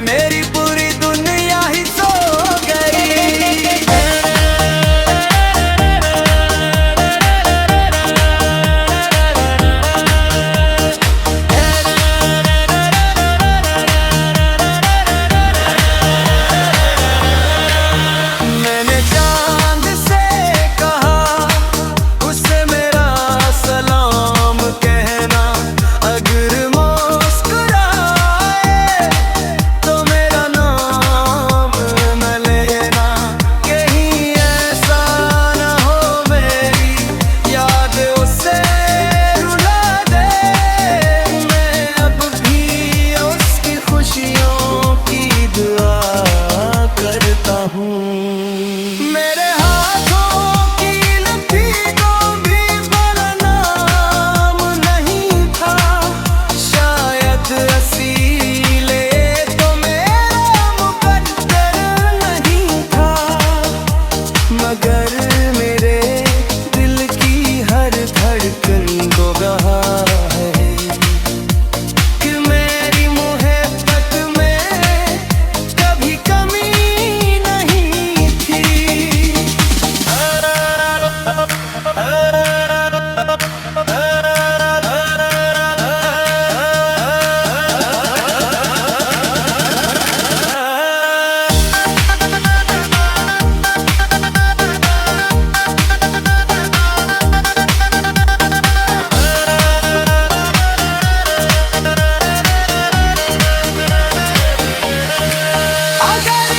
मेरी पूरी दुनिया ही सो गई। मैंने चांद से कहा उसे मेरा सलाम कहना, अगर मुस्कुराए तो मेरा नाम न लेना। कहीं ऐसा न हो मेरी याद उसे रुला दे, मैं अब भी उसकी खुशियों की दुआ करता हूँ। मेरे हाथों की लकीरों भी पर नाम नहीं था, शायद इसीलिए तो मेरा मुकद्दर नहीं था। मगर मेरे दिल की हर धड़कन को गहा है कि मेरी मोहब्बत में कभी कमी नहीं थी। अगर